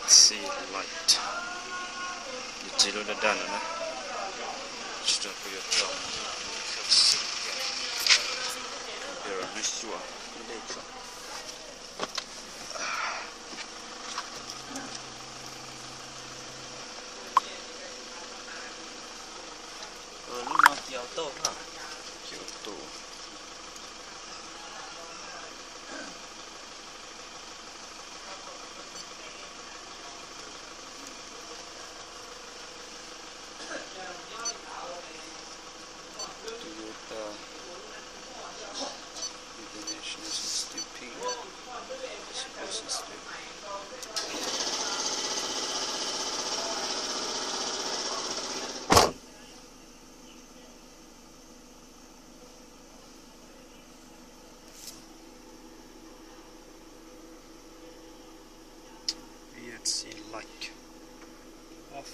see light. The zero the done na. Sudah punya jam. Biar nasi wah. Lepas. Lu mau Kyoto ha? Kyoto. Toyota International 60p. Super system. VHC light off.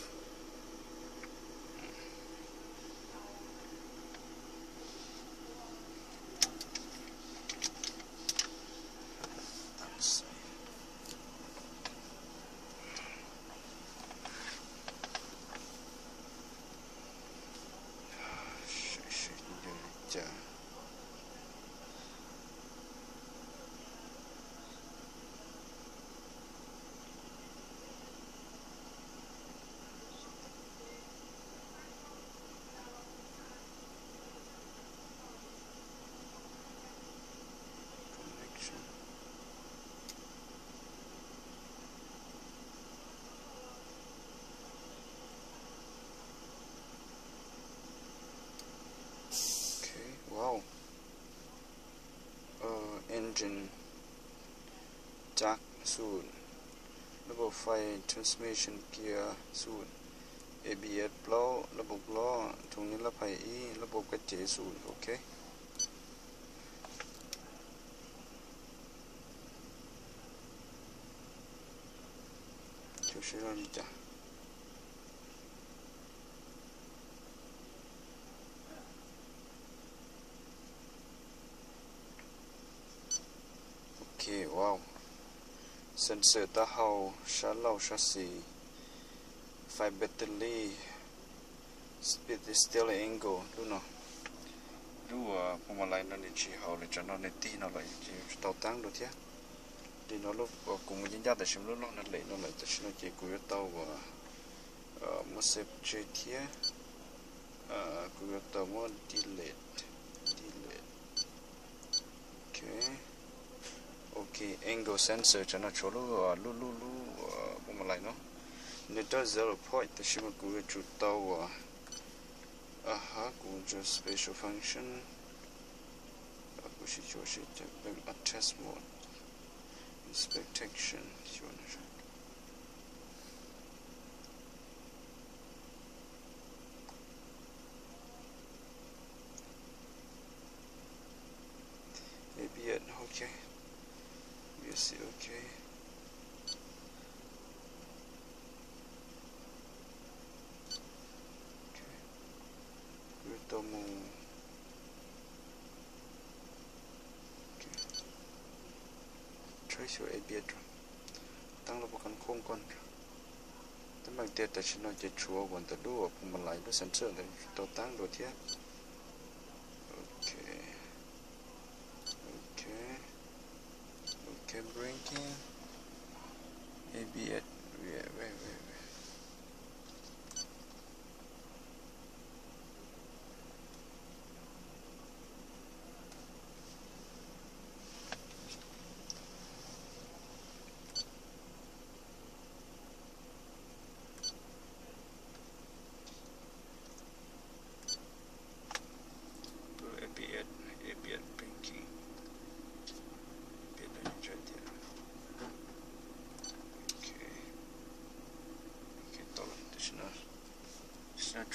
Wow. Engine jack soon. ระบบไฟ transmission gear ศูนย์ ABS เปล่าระบบล้อตรงนี้ละไฟอีระบบกระเจศูนย์โอเคช่วยเราดิจ้ะโอเคว้าวเซนเซอร์ตาเฮาชาร์จเหล่าชาซีไฟแบตเตอรี่ speed still angle ดูเนาะดูว่าพวงมาลัยนั่นจีเฮาเลยจะนอนในตีนอะไรจีต่อตั้งดูเถอะดีนอลูกกูมันยิ่งยากแต่ชิมลูกน้องนั่นเลยนั่นเลยแต่ชิมจีกูจะต่อว่ามาเซฟเจียกูจะต่อว่า delete โอเค angle sensor จะน่าชอบลูพวงมาลัยเนาะNeither 0 point แต่ชิมกูจะจุดต่อว่ากูจะ special function กูชิช่วยจะเป็น test mode inspection ช่วยนะ ABS โอเค VSC โอเคตัวมูช่วยช่วย ABS ตั้งระบบการควบคุมตั้งบางเดียแต่ฉันจะชัวร์ก่อนแต่ดูว่าพวงมาลัยด้วยเซนเซอร์เลยตัวตั้งโดยเทียโอเค braking ABS wait ABS braking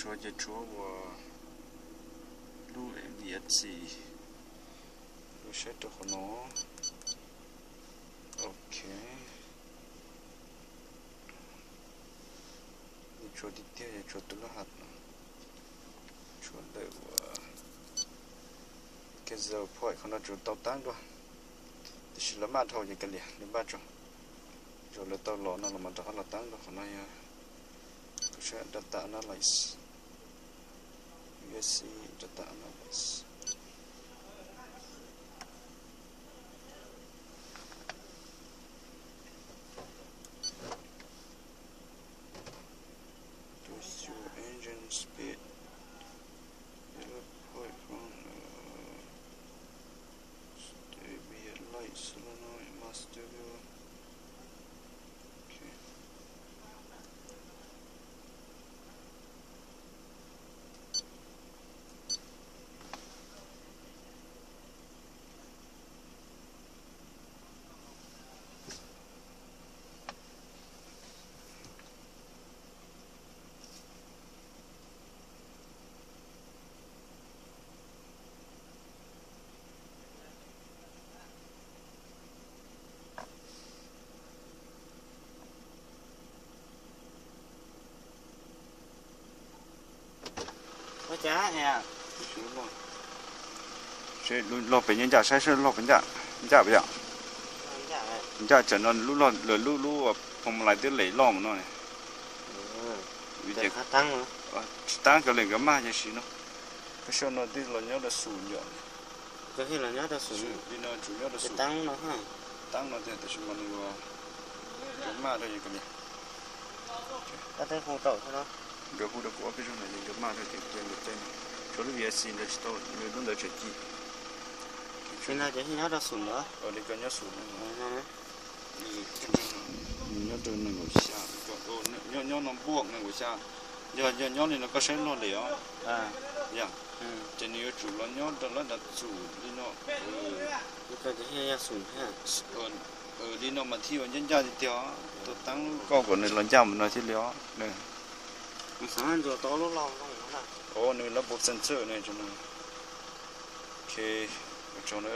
ชัวร์จะชัวร์ว่าดูVHC ดูเช็ดตัวขนมโอเคนี่ชัวร์ดิเดียจะชัวร์ตัวละหัดนะชัวร์เลยว่าแค่จะพอยเขาหน้าจุดต่อตั้งด้วยแต่ชิลมาเท่าอย่างกันเลยในบ้านจ้ะจุ rồi là tao lọ nó là mà đã là tăng được hôm nay cái sẽ data analyze VSC data analyze engine speed point from stabilize solenoid master view. Okay. có chá nha sẽ lo phải nhân trả sai sự lo phải trả bây giờ trả chẩn nó lú không lại tới lấy lo mà nó này để tăng nữa tăng cái lên cái ma chứ xí nó cái số nó đi là nhớ là sụn nhọn cái khi là nhớ ta sụn đi nó chủ nhớ là sụn tăng nó ha tăng nó thì tại sao mà nó cái ma thôi cái gì ta thấy không trội thôi đó cái khu đó có cái chỗ này cái ma thôi thì trên chỗ nó VSC là store người đúng là chuyện gì khi nào chỉ nhớ ta sụn nữa ở đây cái nhớ sụn này nhớ từ này ngồi xa nhớ nó buộc này ngồi xa giờ nhớ này nó có sẽ nó liền dạ trên này chủ nó nhớ đó là chủ đi nó cái chỉ nhớ sụn ha đi nó mà thiêu nhân gia thì thiêu tôi tăng có của này là chăm nó chỉ léo này sáng giờ to lúc lâu không này là bộ sensor này cho nó ok cho nó